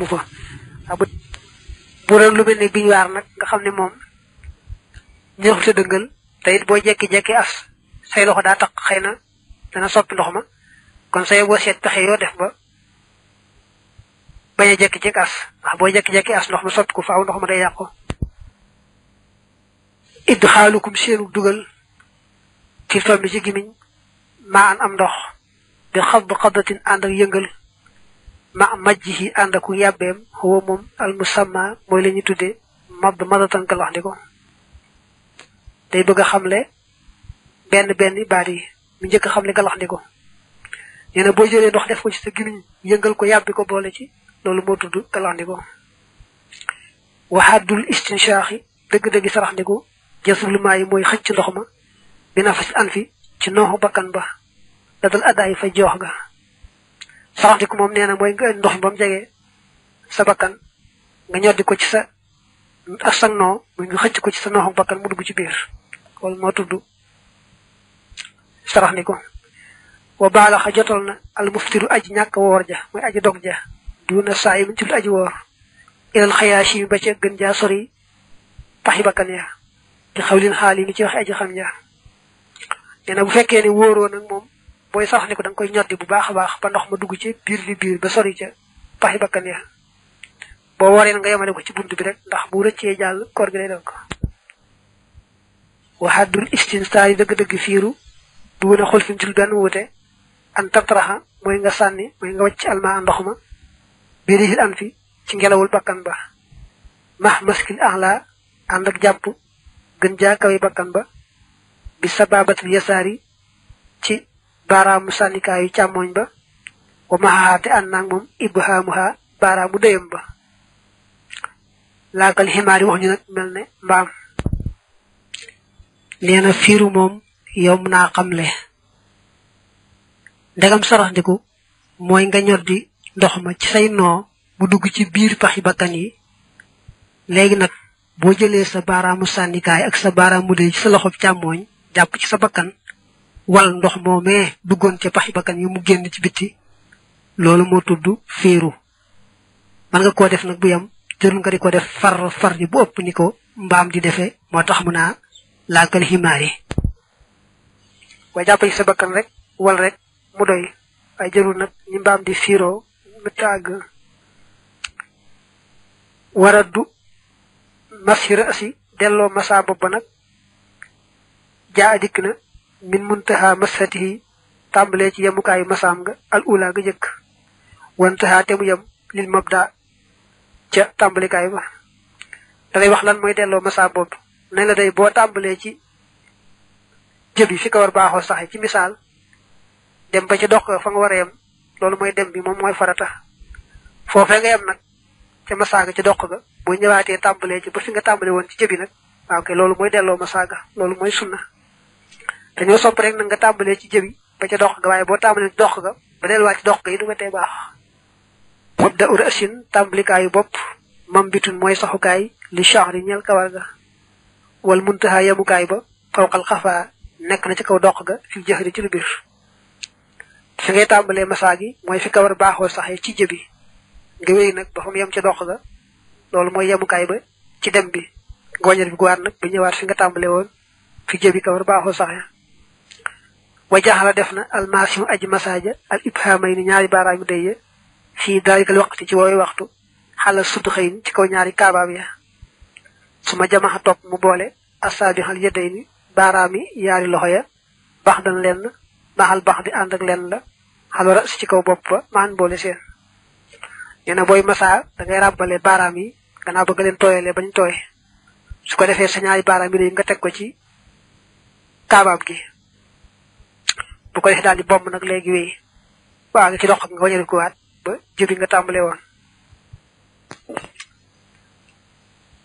amu ko bu doon lu mel ne biñ waar nag nga xam ne moom ñëw sa dëngal te it boo jekki-jekki as say loxo daa taq xëy na dana soppi ndox ma kon say boo seet pexe yoo def ba bañ a jekki-jekki as ndax boo jekki-jekki as ndox ma soppi ko faaw ndox ma day yàqu idxaalukum seenu dugal ci fam ci gimiñ maa am ndox bi xadd xaddatin ànd ak yëngal ma majjihi ànd aku yàbbeem huwa moom al musamma mooy la ñu tudde madatan ka wax di ko day bëgg a xamle benn baat yi mu njëkk a xamle galax ndi ko nee na boo jëlee ndox def ko ci sa gimiñ yëngal ko yàbbi ko boole ci loolu moo tudd galax ndi ko waxaadul istinshaaxi dëgg-dëggi sarax ndi ko jasulumaa yi mooy xëcc ndox ma bi nafas an fi ci nooxu bakkan ba da dal addaay fa joox ga sarax ndi ko moom nee na mooy nga ndox mi ba mu jege sa bakkan nga ñoddi ko ci sa ak sa noo muy nga xëcc ko ci sa nooxu bakkan mu dugg ci biir loolu moo tudd sarax ndi ko wa baalaxa jotal na al muftiru aji ñàkk woor ja mooy aji dog ja duna saa yi ci lu aji woor ilal xayaashi mi ba ca gën jaa sori paxi bakkan ya di xawlin xaal yi ni ci waxe aji xam ja nee na bu fekkee ne wóoroo nag moom booy sarax ndi ko da nga koy ñoddi bu baax a baax ba ndox ma dugg ci biir ba sori ca paxi bakkan ya boo waree nga yemale ko ci bunt bi rek ndax bu rëccee jàll koor gi lay dog waxaadul istinsaar yi dëgg-dëgg fiiru duuna xol fi mu ci benn wuute an tatraxa mooy nga sànni mooy nga wàcc almaa ndox ma birihil an fi ci ngelawul bakkan ba max maskil axla ànd ak jàpp gën jaa kawe bakkan ba bi sababatul yasaari ci baaraamu sànnikaayu càmmooñ ba wa maxaxaate ànd naag moom ibhaamuha baaraamu dëyam ba laakal ximaari wax ñu nag mel ne mbaam nee na fiiru moom yomb naa xamle ndegam sarax ndiku mooy nga ñor di ndox ma ci say noo mu dugg ci biir paxi bakkan yi léegi nag boo jëlee sa baaraamu sànnikaay ak sa baaraamu dee ci sa loxob càmmooñ jàpp ci sa bakkan wal ndox moomee duggoon ca paxi bakkan yi mu génn ci bitti loolu moo tudd fiiru man nga koo def nag bu yam jërul nga di ko def far ji bu ëpp ni ko mbaam di defee moo tax mu naa laakal ximaar yi waaye jàpp ci sa bakkan rek wal rek mu doy waaye jërul nag ñi mbaam di fiiroo mu tàgg waraddu masira asi delloo masa bopp ba nag jaa dikk na min muntaha masatihi tàmbalee ci yemukaayu masaam nga al ula ga jëkk wantaha te mu yem lil mabda ca tàmbalikaay ba dalay wax lan mooy delloo masa bopp nañ la day boo tàmbalee ci jëbi fi ko war baaxoo saxe ci misaal dem ba ci dox fa nga war a yem loolu mooy dem bi moom mooy farata foofee nga yem nag ca masaaga ci dox ga boo ñëwaatee tàmbalee ci ba fi nga tàmbale woon ci jëbi nag waaw kay loolu mooy delloo masaaga loolu mooy sunna dañoo sopp rek nag nga tàmbalee ci jëbi ba ca dox ga waaye boo tàmbalee ci dox ga ba delluwaat ci dox ga yi du nga tee baax mabda ur asin tàmbalikaayu bopp mam bitun mooy saxukaay li shahri ñel kawar ga wal muntaha yemukaay ba fawqal xafaa nekk na ci kaw dox ga fi jëxri ci lu biir fi ngay tàmbalee masaa gi mooy fi kawar baaxoo saxee ci jëbi nga wéy nag ba fa mu yem ca dox ga loolu mooy yemukaay ba ci dem bi ngooñal bi guwaat nag ba ñëwaat fi nga tàmbale woon fi jëbi kawar baaxoo saxee wa jaxala def na almasimu aji masaaja al ibhamay ni ñaari baaraamu dayye fii dalikal waqti ci wooyu waxtu xala sudd xëyn ci kaw ñaari kaabaab ya su ma jamaxa topp mu boole asaabi xal yëdday ni baaraami yaari loxo ya bax dan lenn maxal bax di ànd ak lenn la xalwara si ci kaw bopp ba maan boole seen nee na booy masaa da ngay ràbbale baaraam yi gannaaw bëgg leen tooyalee bañ tooy su ko defee sa ñaari baaraam yi nga teg ko ci kaabaab gi bu ko defee daal di bomb nag léegi wéy waa nga ci dox nga wañal ko waat ba jëbi nga tàmbale woon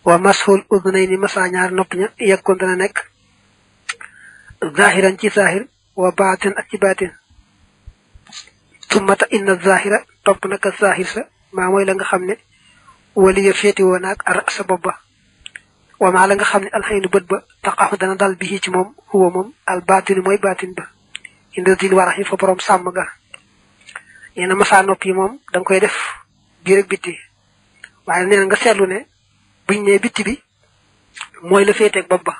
wa mashul udnayni masa ñaar nopp ña yekkoon dana nekk zahiran ci zahir wa baatin ak ci baatin tummata inna zahira topp naka zahir sa maa mooy la nga xam ne waliya féeti woon ak ar sa bopp ba wa maa la nga xam ne alxaynu bët ba taqaxu dana dal bi ci moom huwa moom al baatinu mooy baatin ba inda dil warax yi fa borom sàmm ga yeena masa nopp yi moom danga koy def biir ak bitti waaye nee nga seetlu ne buñ ne bitti bi mooy la féeteeg bopp ba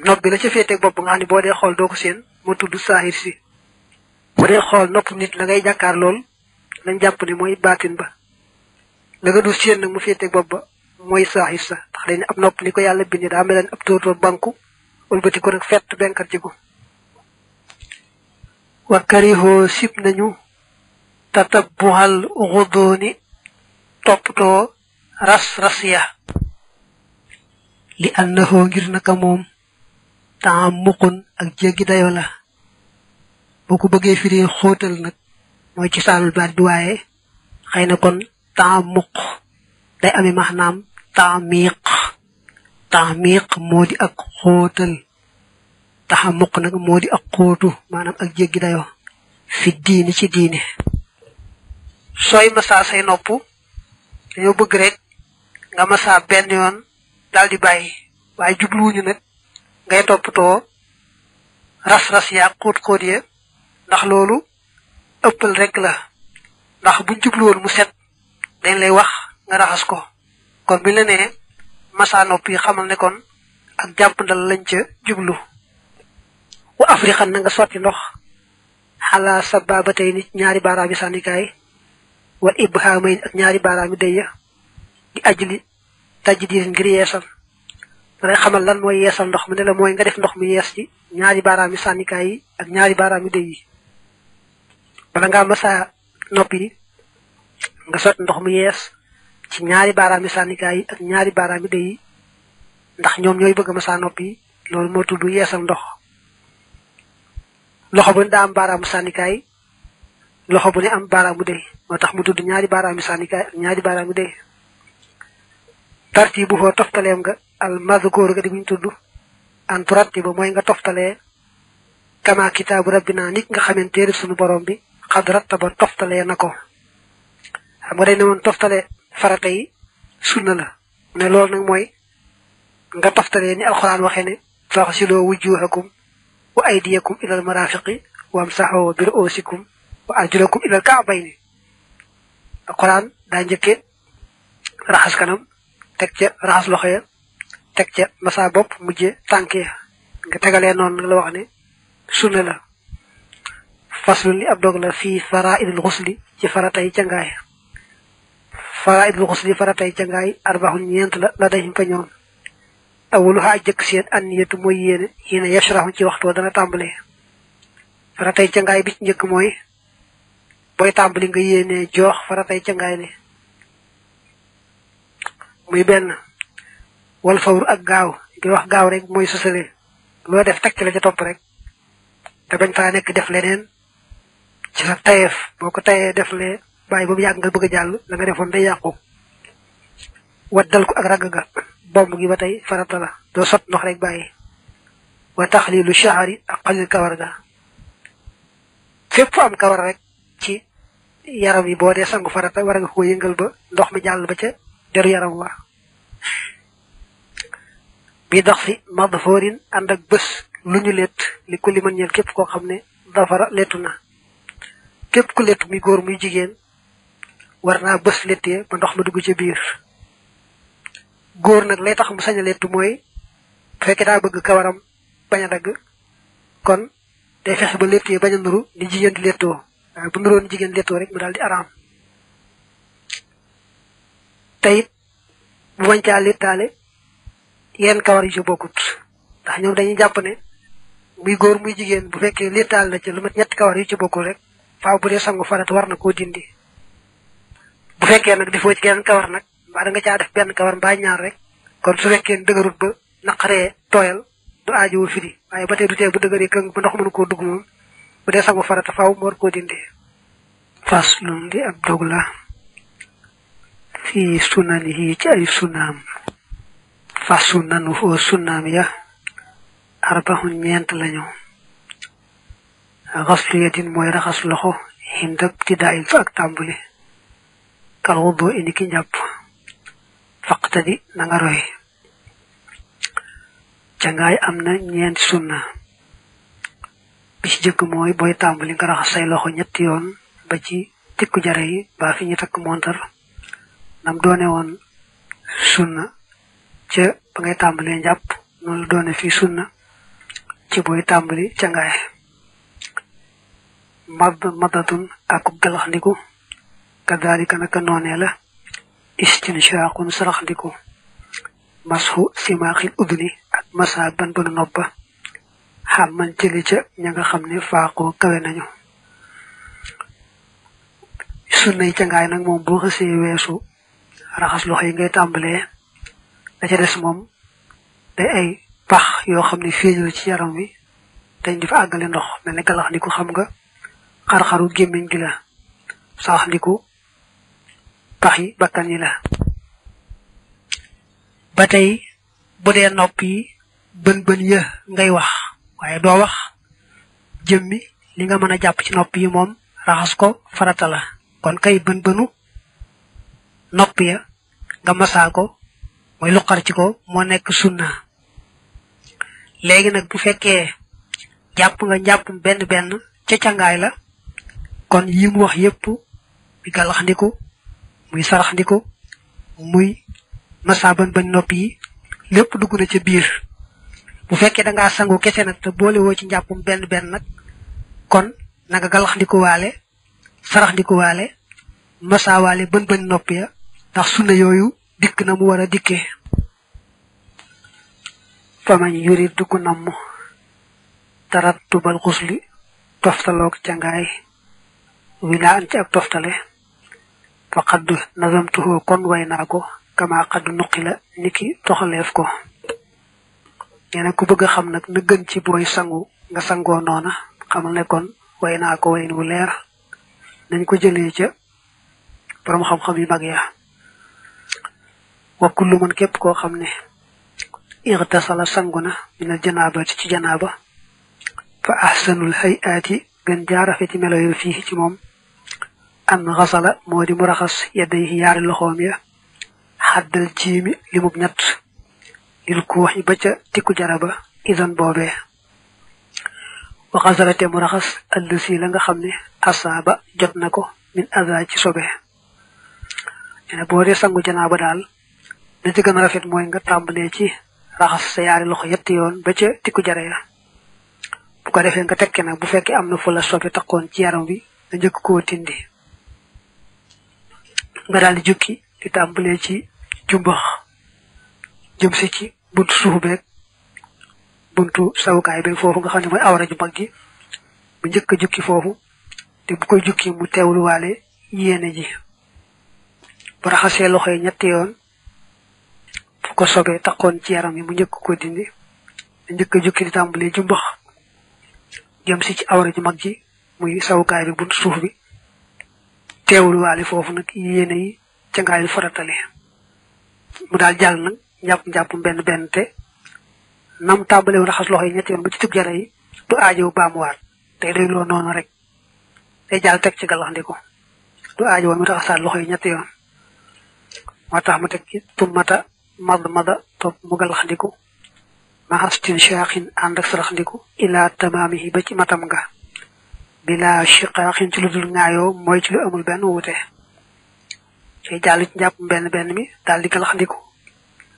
nopp bi la ca féeteeg bopp nga xam ne boo dee xool doo ko seen moo tudd saahir si bu dee xool nopp nit la ngay jàkkaar lool lañ jàpp ne mooy baatin ba la nga du seen nag mu féeteeg bopp ba mooy saahir sa tax dañ ne ab nopp ni ko yàlla bindee daa mel ne ab tóortóor banku wëlbati ko nag fett benkat ci ko wa karihoo sib nañu tatabbuhal xudooni toppatoo ras ya li annahoo ngir naka moom temps muqun ak jéggi dayo la boo ko bëggee firi xóotal nag mooy ci saalul baat bi waaye xëy na kon temps muq day amee maanaam temps miiq moo di ak xóotal taxa muq nag moo di ak xóotu maanaam ak jéggi dayo fi diini ci diine sooy masaa say nopp dañoo bëgg rek nga masaa benn yoon daal di bàyyi waaye jubluwuñu nag ngay toppatoo ras yaa xóot ya ndax loolu ëppal rek la ndax buñ jubluwoon mu set dañ lay wax nga raxas ko kon buñ la nee masaa nopp yi xamal ne kon ak jàppandal lañ ca jublu wa afriqan na nga sotti ndox xalaa sababatay nit ñaari baaraami sànnikaay wal ibhaamayn ak ñaari baaraami dëya di ajli tajdiid ngir yeesal dalay xamal lan mooy yeesal ndox mu ne la mooy nga def ndox mu yees ci ñaari baaraami sànnikaay yi ak ñaari baaraami dëy yi bala ngaa masaa nopp yi nga sotti ndox mu yees ci ñaari baaraami sànnikaay yi ak ñaari baaraami dëy yi ndax ñoom ñooy bëgg masaa nopp yi loolu moo tudd yeesal ndox loxo bu ne daa am baaraamu sànnikaay loxo bu ne am baaraamu dëy moo tax mu tudd ñaari baaraami sànnikaay ak ñaari baaraami dëy tartibu foo toftaleem nga al mazkur ga di buñ tudd an turattiba mooy nga toftalee kama kitaabu rabbina nit nga xamante téere sunu borom bi xad rattaba toftalee na ko xam nga day ne woon toftale farata yi sunna la ne loolu nag mooy nga toftalee ni alxuraan waxee ne faxsiloo wujuhakum wa aydiyakum ilal marafiqi wamsaxoo bi ru'usikum wa arjulakum ilal ka'bayni alxuraan daa njëkke raxas kanam teg ca raxas loxo ya teg ca masa bopp mujje tànk ya nga tegalee noonu nag la wax ne sunna la faslu li ab dog la fii faraidul xusli ci faratay cangaay faraidul xusli faratay cangaay arbaxun ñeent la dañ fa ñoom awuluha jëkk seen anniyatu mooy yéene yéene yashraxu ci waxtu dana tàmbalee faratay cangaay bi ci njëkk mooy booy tàmbali nga yéene joox faratay cangaay li muy benn wal fawru ak gaaw di wax gaaw rek mooy sosale loo def tekk la ca topp rek te bañ faa nekk def leneen ci sa tayeef boo ko tayee def lee bàyyi ba mu yàgg nga bëgg a jàll la nga defoon day yàqu waddal ko ak ragg ga bomb gi ba tey farata la doo sot ndox rek bàyyi wa taxlilu shahari ak xalil kawar ga fépp am kawar rek ci yaram yi boo dee sangu farata war nga ko yëngal ba ndox mi jàll ba ca deru yaram wa bi dox si madfoorin ànd ak bés lu ñu lett li ku li mën ñeel képp koo xam ne dafara lettu na képp ku lettu muy góor muy jigéen war naa bés lettee ba ndox ma dugg ca biir góor nag lay tax mu sañ a lettu mooy bu fekkee daa bëgg kawaram bañ a dagg kon day fexe ba lettee bañ a nuru ni jigéen di lettoo waaye bu nuroon jigéen lettoo rek mu daal di araam tayit bu bañ caa lettaale yenn kawar yu ci bokkut ndax ñoom dañuy jàpp ne muy góor muy jigéen bu fekkee lettaal na ci lu mat ñetti kawar yu ci bokkul rek faaw bu dee sangu farata war na koo dindi bu fekkee nag defoo ci geneen kawar nag mbaa da nga caa def benn kawar mbaa ñaar rek kon su fekkee dëgërut ba naqaree tooyal du aajowul firi waaye ba tey du tee bu dëgëree këng ba ndox mënu koo dugg moom bu dee sangu farata faaw mu war koo dindi faslun di ab dog la fii sunanihi ci ay sunnaam fa sunnanu foo sunnaam ya arbaxun ñeent lañu xaslu yadin mooy raxas loxo hindab ti daayil fa ak tàmbali kal wudu indi ki njàpp faqtadi na nga roy cangaay am na ñeenti sunna bi ci jëkk mooy booy tàmbali nga raxas say loxo ñetti yoon ba ci tikku jare yi ba fi ñu takk montar nam doone woon sunna ca ba ngay tàmbalee njàpp noonu la doone fii sunna ci booy tàmbali ca ngaay madatun akub galaxndiku kadalika naka noonee la istinshaqun saraxndiku mashu simaaxil udni ak masa ban banu noppa xam man jëli ca ña nga xam ne faaqoo kawe nañu sunna yi ca ngaay nag moom boo xësee weesu raxas loxo yi ngay tàmbalee da ca des moom day ay pax yoo xam ne feeñul ci yaram wi dañ di fa àggale ndox mel ne galax ndiku xam nga xar-xaru gémmiñ gi la sax ndiku pax yi bakkan yi la ba tey bu dee nopp yi bën bën ya ngay wax waaye doo wax jëmmi li nga mën a jàpp ci nopp yi moom raxas ko farata la kon kay bën bënu nopp ya nga masaa ko mooy luqar ci ko moo nekk sunna léegi nag bu fekkee jàpp nga njàppum benn benn ca cangaay la kon yi mu wax yépp muy gàllax ndiku muy sarax ndiku muy masaa bën bën nopp yi lépp dugg na ca biir bu fekkee da ngaa sangu kese nag te boole woo ci njàppum benn benn nag kon na nga gàllax ndiku waale sarax ndiku waale masaa waale bën bën nopp ya ndax sunna yooyu dikk na mu war a dikkee famañ yurid du ko namm tarattubal xusli toftaloog cangaay wilaa an ci ak toftale fa xaddu nazamtuhu kon way naa ko kama xaddu nuqi la niki toxaleef ko nee na ku bëgg a xam nag na gën ci booy sangu nga sangoo noona xamal ne kon way naa ko wayn wu leer nañ ko jëlee ca borom xam-xam yu mag ya wa kullu man képp koo xam ne irtasala sanguna minal janaabati ci janaaba fa ahsanul hayati gën jaarafe ci melo yu fii ci moom an xasala moo di mu raxas yadayhi yaari loxoom ya xaddal jiimi limub ñett lil ku wax yi ba ca tikku jaraba idan boobee wa xasalate mu raxas allësi la nga xam ne asaaba jot na ko min aza ci sobe ene boo dee sangu janaaba daal la ci gën a rafet mooy nga tàmbalee ci raxas sa yaari loxo yetti yoon ba ca tikku jare ya bu ko defee nga tekke nag bu fekkee am na fu la sobe takkoon ci yaram wi nga njëkk koo tindi nga daal di jukki di tàmbalee ci jumbax jëm si ci buntu suuf beeg buntu sawukaay beeg foofu nga xam ne mooy awra ju mag ji bu njëkk a jukki foofu te bu koy jukki mu teewlu waale yéene ji bu raxasee loxo yi ñetti yoon fu ko sobee takkoon ci yaram yi mu njëkk ko dindi njëkk a jukki di tàmbalee jumbax jëm si ci awra ju mag ji muy sawukaay bi buntu suuf bi teewlu waale foofu nag yéene yi ca ngaay faratale mu daal jàll nag njàpp benn benn te nam tàmbalewu raxas loxo yi ñetti yoon ba ci tug jara yi du aajow baamuwaat tey day loo noonu rek day jàll teg ci galaxndiku du aajow mu raxasaat loxo yi ñetti yoon moo tax mu teg ci tummata mada topp mu galaxndiku maxastin shaaxin ànd ak saraxndiku ila tamaamihi ba ci matam nga bila shiqaaxin ci lu dul ŋaayoo mooy ci lu amul benn wuute ci jàll ci njàpp benn benn mi daal di galaxndiku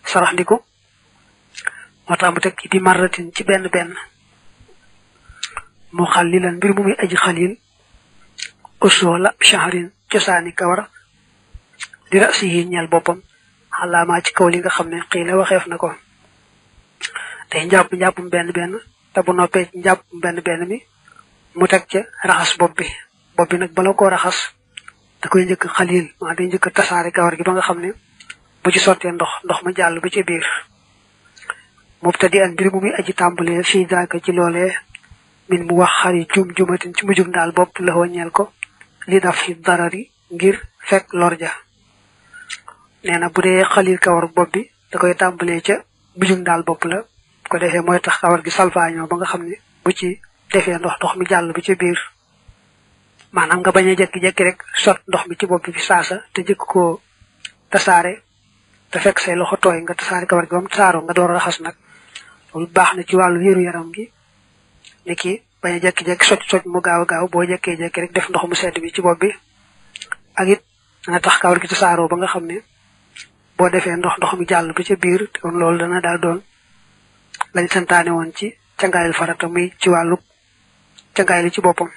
saraxndiku moo tax mu teg ci di marratin ci benn benn mu xalilan mbir mu muy aji xalil usoola shahrin cosaani kawar di rasihi ñeel boppam xalaamaa ci kaw li nga xam ne xii la waxeef na ko tey njàpp benn benn te bu noppee ci njàpp benn benn mi mu teg ca raxas bopp bi nag bala koo raxas da koy njëkk xalil maa day njëkk tasaare kawar gi ba nga xam ne bu ci sottee ndox ma jàll ba ci biir mubtadi an mbir mu muy aji tàmbalee fii daaka ci loolee min mu wax xari jumatin ci mujjum daal bopp la ñeel ko li daf fi darari ngir fekk lor ja nee na bu dee xalil kawar bopp bi da koy tàmbalee ca mujjum daal bopp la bu ko defee mooy tax kawar gi salfaañoo ba nga xam ne bu ci defee ndox mi jàll ba ci biir maanaam nga bañ a jekki-jekki rek sot ndox mi ci bopp bi saasa te jëkk koo tasaare te fekk say loxo tooy nga tasaare kawar gi ba mu tasaaroo nga door a raxas nag loolu baax na ci wàllu yëru yaram gi ni ki bañ a jekki-jekki socc mu gaaw a gaaw boo jekkee-jekki rek def ndox mu sedd bi ci bopp bi ak it dana tax kawar gi tasaaroo ba nga xam ne boo defee ndox mi jàll ba ca biir kon loolu dana daal doon lañ santaane woon ci cangaayal farata muy ci wàllu cangaay li ci boppam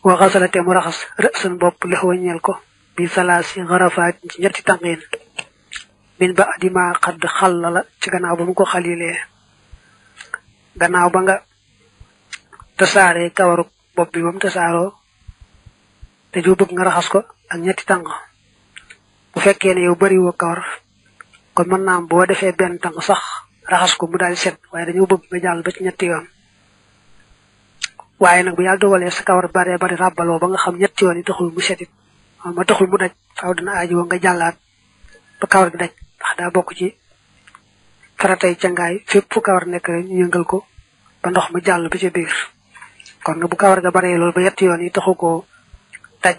wa xasalate mu raxas rësan bopp la waññeel ko bi salaasi xarafaat ci ñetti tànqiin min ba adima xadd xallala ci gannaaw ba mu ko xalilee gannaaw ba nga tasaaree kawaru bopp bi ba mu tasaaroo te ju bëgg nga raxas ko ak ñetti tànk bu fekkee ne yow bariwoo kawar kon mën naa am boo defee benn tànk sax raxas ko mu daal set waaye dañoo bëgg nga jàll ba ci ñetti yoon waaye nag bu yàlla dogalee sa kawar bare bari ràbbaloo ba nga xam ñetti yoon yi taxul mu setit ma taxul mu daj faaw dina aajowoo nga jàllaat ba kawar gi daj ndax daa bokk ci faratay cangaay fépp fu kawar nekk rek ñu yëngal ko ba ndox mu jàll ba ca biir kon nga bu kawar ga bare loolu ba yetti yoon yi taxu koo daj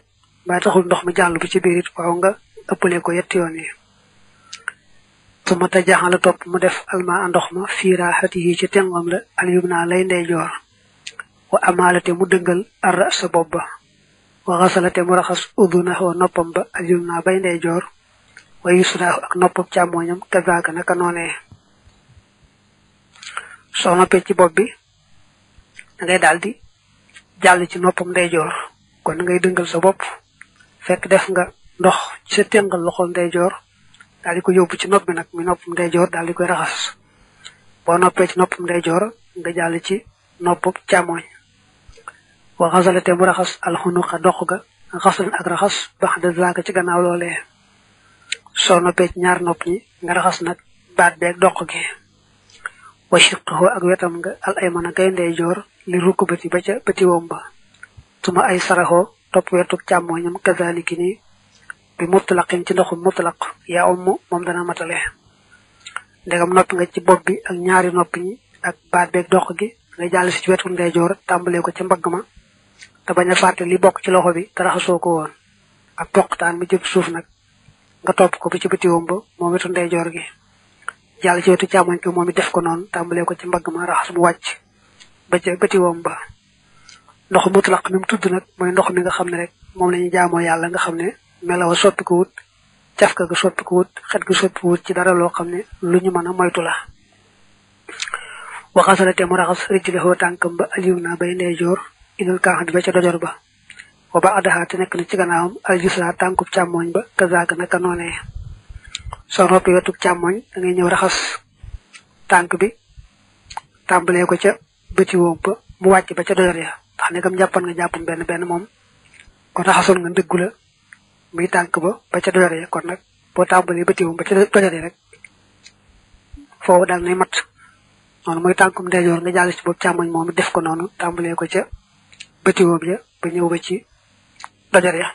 ba taxul ndox mu jàll ba ca biir it faaw nga ëppale ko yetti yoon yi su ma tajaxala topp mu def alma ndox ma fiira xati ci tengam la al yumna lay ndeyjoor wa amalate mu dëngal ar sa bopp ba wa xasalate mu raxas uduna wa noppam ba al yumna bay ndeyjoor wa yusra ak noppam càmmooñam kazaaka naka noonee soo noppee ci bopp bi da ngay daal di jàll ci noppam ndeyjoor kon ngay dëngal sa bopp fekk def nga ndox ci sa tëngal loxol ndeyjoor daal di ko yóbbu ci nopp bi nag mi noppam ndeyjoor daal di koy raxas boo noppee ci noppam ndeyjoor nga jàll ci noppam càmmooñ wa xasalate mu raxas alxunuqa dox ga xasalan ak raxas bax de zaaka ci gannaaw loolee soo noppee ci ñaar nopp ñi nga raxas nag baat beeg dox gi wa shiqahu ak wetam nga al aymana kay ndeyjoor li rukubati ba ca bëti woom ba suma ay saraxoo topp wetuk càmmooñam kazaliki ni bi mutlaqin ci ndoxum mutlaq yaa ummu moom dana matale ndegam noppi nga ci bopp bi ak ñaari nopp ñi ak baat beeg dox gi nga jàll si ci wetu ndeyjoor tàmbalee ko ca mbagg ma te bañ a fàtte li bokk ci loxo bi te raxasoo ko woon ak poqtaan mi jëm suuf nag nga topp ko ba ci bëti woom ba moom wetu ndeyjoor gi jàll ci wetu càmmoñ ko moom it def ko noonu tàmbalee ko ci mbagg ma raxas mu wàcc ba ca bëti woom ba ndox mutlaq mi mu tudd nag mooy ndox mi nga xam ne rek moom la ñuy jaamoo yàlla nga xam ne melawa soppi ko wut cafka ga soppi ko wut xet ga soppi ko wut ci dara loo xam ne lu ñu mën a moytu la waxasalate mu raxas rijlehoo tànkam ba alyumna bay ndeyjoor ilal kaaxandi ba ca dojor ba wa ba adaha te nekk na ci gannaawam aljusra tànkub càmmooñ ba kazaaka naka noonee soo noppi wetuk càmmooñ da ngay ñëw raxas tànk bi tàmbalee ko ca bëti woom ba mu wàcc ba ca dojor ya ndax negam jàppan nga jàppam benn moom kon raxasoon nga ndëggu la muy tànk ba ca dojor ya kon nag boo tàmbalee bëti woom ba ca dojor ya rek foofu daal nay mat noonu mooy tànkum ndeyjoor nga jàll ci boobu càmmoñ moom it def ko noonu tàmbalee ko ca bëti woom ya ba ñëw ba ci dojor ya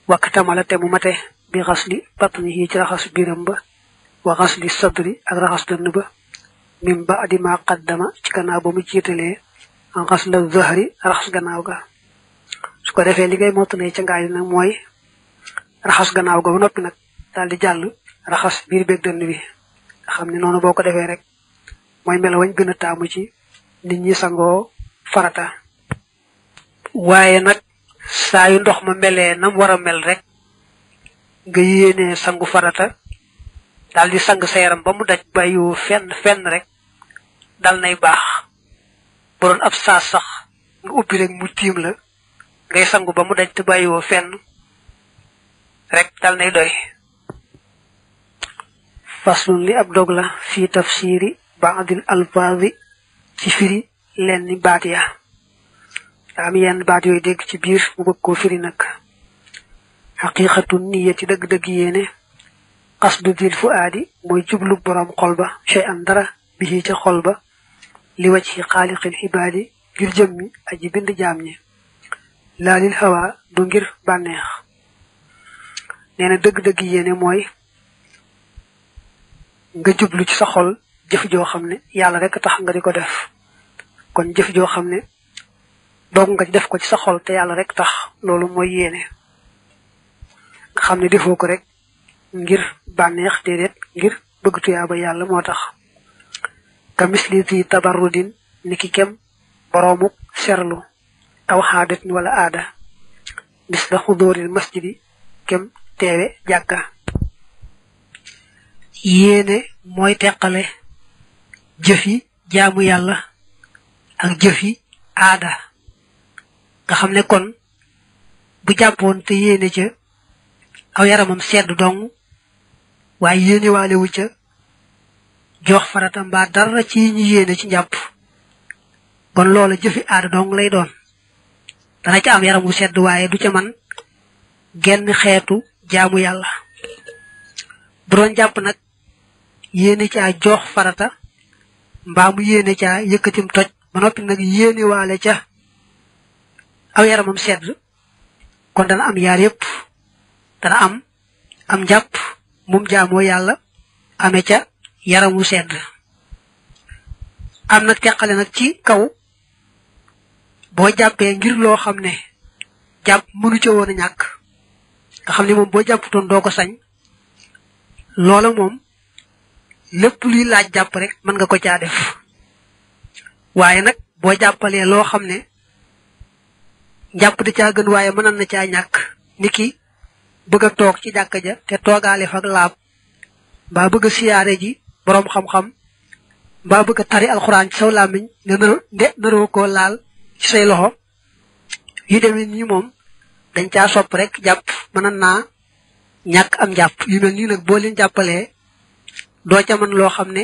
wakk tamala te mu mate bi xas li batni yi ci raxas biiram ba wa xas li sadri ak raxas dënn ba mim ba adima qaddama ci gannaaw ba mu jiitalee en xas la zahri raxas gannaaw ga su ko defee li ngay mottalee ca ngaay nag mooy raxas gannaaw ga ba noppi nag daal di jàll raxas biir beeg dënn bi nga xam ne noonu boo ko defee rek mooy melo wañ gën a taamu ci nit ñi sangoo farata waaye nag saa yu ndox ma melee nam war a mel rek nga yéenee sangu farata daal di sang sa yaram ba mu daj bàyyiwoo fenn rek dal nay baax bu doon ab saas sax nga ubbi rek mu tiim la ngay sangu ba mu daj te bàyyiwoo fenn rek dal nay doy faslun li ab dog la fi tafsiri ba'dil alfaazi ci firi lenn baat ya am yenn baat yooyu dégg ci biir mu bëgg koo firi nag xaqiqatu niyati dëgg-dëgg yéene qasdu dil fuaadi mooy jublu borom xol ba shay an dara bi ca xol ba li wajhi xaaliqil xibaadi ngir jëmmi aji bind jaam ñi laalil hawa du ngir bànneex nee na dëgg-dëgg yéene mooy nga jublu ci sa xol jëf joo xam ne yàlla rek tax nga di ko def kon jëf joo xam ne doog nga def ko ci sa xol te yàlla rek tax loolu mooy yéene nga xam ne defoo ko rek ngir bànneex déedéet ngir bëgg tuyaaba yàlla moo tax ka misli zi tabarrudin niki kem boroomu serlu aw xaadatin wala aada mis la xudóoril masjidi kem teewe jàkka yéene mooy teqale jëfi jaamu yàlla ak jëfi aada nga xam ne kon bu jàppoon te yéene ca aw yaramam sedd dong waaye yéene waale wu ca jox farata mbaa dara ci ñi yéene ci njàpp kon loola jëfi aada dong lay doon dana ca am yaram wu sedd waaye du ca man genn xeetu jaamu yàlla bu doon jàpp nag yéene caa jox farata mbaa mu yéene caa yëkkatim toj ba noppi nag yéene waale ca aw yaramam sedd kon dana am yaar yépp dana am njàpp mum jaamoo yàlla ame ca yaramu sedd am nag teqale nag ci kaw boo jàppee ngir loo xam ne jàpp mënu ca woon a ñàkk nga xam ne moom boo jàpputoon doo ko sañ loola moom lépp luy laaj jàpp rek mën nga ko caa def waaye nag boo jàppalee loo xam ne jàpp da caa gën waaye mënan na caa ñàkk niki bëgg a toog ci jàkka ja te toogaale fa ak laab mbaa bëgg a siyaare ji boroom xam-xam mbaa bëgg a tari alxuraan ci saw làmmiñ ne naroo koo laal ci say loxo yu demee nii moom dañ caa sopp rek jàpp mënan naa ñàkk am jàpp yu mel nii nag boo leen jàppalee doo ca mën loo xam ne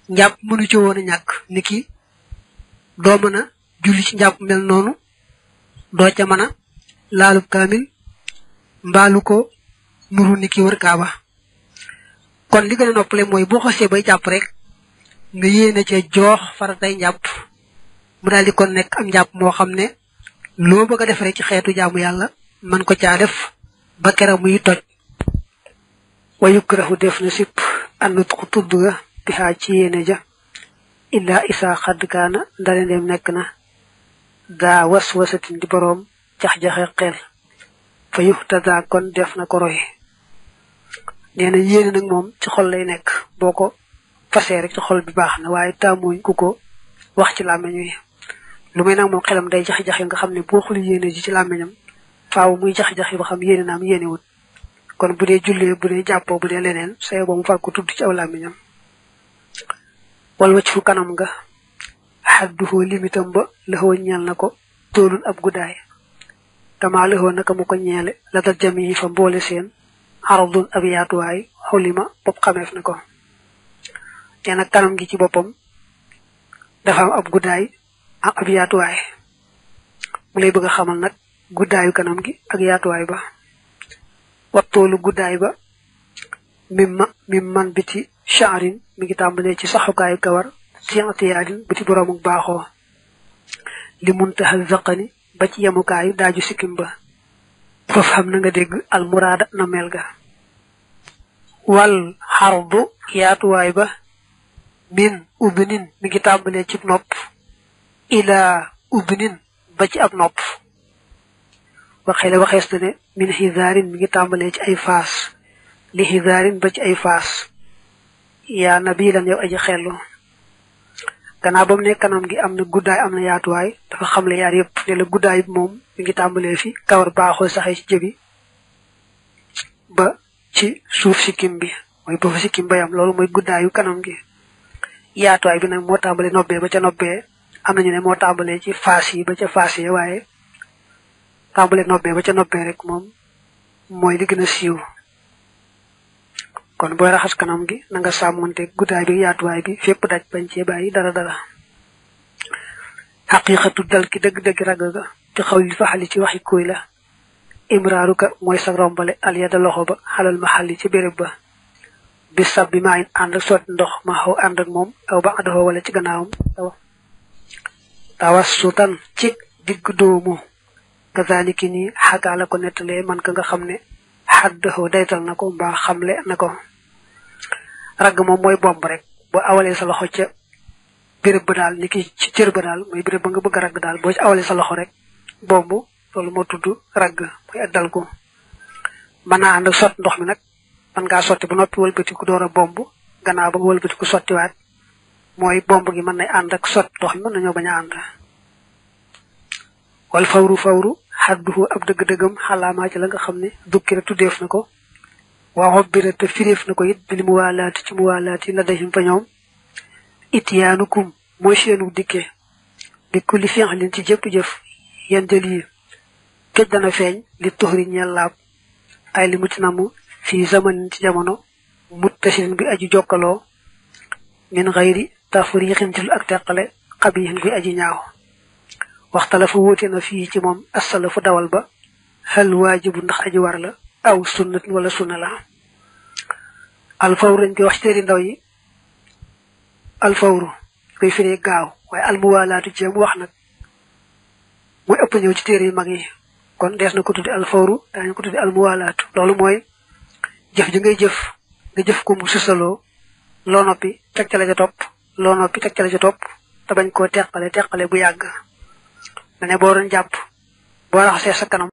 njàpp mënu ci woon a ñàkk niki doo mën a julli ci njàpp mel noonu doo ca mën a laalub kaamil mbaalu ko nuru niki wër kaaba kon li gën a noppale mooy boo xasee bay jàpp rek nga yéene ca joox faratay njàpp mu daal di kon nekk am njàpp moo xam ne loo bëgg a def rek ci xeetu jaamu yàlla man ko caa def ba kera muy toj wa yukrahu def na sipp annut ku tudd ga bihaa ci yéene ja illa isa xadd kaana ndale ndeem nekk na daa waswasatin di boroom jax-jaxe xel fa yuxtada kon def na ko roy nee na yéene nag moom ci xol lay nekk boo ko fasee rek ci xol bi baax na waaye taamuñ ku ko wax ci làmmiñ wi lu may nag moom xelam day jax-jaxe nga xam ne boo xul yéene ji ci làmmiñam faaw muy jax-jaxe ba xam yéene naam yéene wut kon bu dee jullee bu dee jàppoo bu dee leneen saye ba mu far ko tudd ci aw làmmiñam wal wacc fu kanam nga xadduhoo limitam ba laxoo ñeel na ko toolul ab guddaay dama laxoo naka mu ko ñeele la dal jami yi fa mboole seen aradun ab yaatuwaay xulima bopp xameef na ko nee na kanam gi ci boppam dafa am ab guddaay ak ab yaatuwaay mu lay bëgg a xamal nag guddaayu kanam gi ak yaatuwaay ba wattoolu guddaay ba mim man biti sha'rin mi ngi tàmbalee ci saxukaayu kawar si'tiyadin biti boroomu baaxoo li muntaha zaqani ba ci yemukaayu daaju sikkim ba foofu xam na nga dégg almuraada na mel ga wal xardu yaatuwaay ba min udnin mi ngi tàmbalee ci nopp ilaa udnin ba ci ab nopp waxeele waxees na ne min xisaarin mi ngi tàmbalee ci ay faas li xisaarin ba ci ay faas yaa nabilan yow aji xellu gannaaw ba mu ne kanam gi am na guddaay am na yaatuwaay dafa xamle yaar yëpp ne la guddaay bi moom mi ngi tàmbalee fi kawar baaxoo saxee ci jëbi ba ci suuf sikkim bi mooy ba fa sikkim ba yam loolu mooy guddaayu kanam gi yaatuwaay bi nag moo tàmbalee nobbee ba ca nobbee am nañu ne moo tàmbalee ci faas yi ba ca faas yi waaye tàmbalee nobbee ba ca nobbee rek moom mooy li gën a siiw kon booy raxas kanam gi na nga sàmmonte guddaay bi yaatuwaay bi fépp daj bañ cee bàyyi dara xaqiiqatu dal ki dëgg-dëgg ragg ga te xaw li faxali ci waxi kuy la imraaruka mooy sa rombale alyada loxo ba xalal ma xali ci béréb ba bis sab bi maayin ànd ak sotti ndox ma xaw ànd ak moom aw ba adoo wala ci gannaawam tawassutan ci digg doomu kazaliki ni xagaa la ko nettalee man ka nga xam ne xaddoo daytal na ko mbaa xamle na ko ragg moom mooy bomb rek boo awalee sa loxo ca béréb ba daal ni ki ci cër ba daal mooy béréb ba nga bëgg a ragg daal boo ci awalee sa loxo rek bomb loolu moo tudd ragg mooy ak dal ko mën naa ànd ak sott ndox mi nag man ngaa sotti ba noppi wëlbatiku door a bomb gannaaw ba nga wëlbatiku sottiwaat mooy bomb gi mën nay ànd ak sott ndox mi mën nañoo bañ a ànd wal fawru xadduhu ab dëgg-dëggam xalaamaa ci la nga xam ne dukkira tuddeef na ko waa xobbira te firéef na ko it bil muwaalaati ci muwaalaati la dayhim fa ñoom ityaanukum mooy seenu dikkee bi kulli fi'lin ci jëpp jëf yan jël yi géej dana feeñ li tuxri ñeel laab ay li mucc namu fii zamanin ci jamono muttasilin bi aju jokkaloo min xayri tafriixin ci lu ak teqale xabihin guy aji ñaaw waxtala fa wóote na fii ci moom assalafu dawal ba hal waajibu ndax aji war la aw sunnat wala sunna la alfawru dañ koy wax ci téeri ndaw yi alfawru koy firee gaaw waaye almuwaalaatu ci mu wax nag muy ëpp ñëw ci téere yu mag yi kon dees na ko tuddi alfawru daañu ko tuddi almuwaalaatu loolu mooy jëf ji ngay jëf nga jëf ko mu susaloo loo noppi teg ca la ca topp loo noppi teg ca la ca topp te bañ koo teqale bu yàgg ma ne boo doon jàpp boo raxasee sa kanam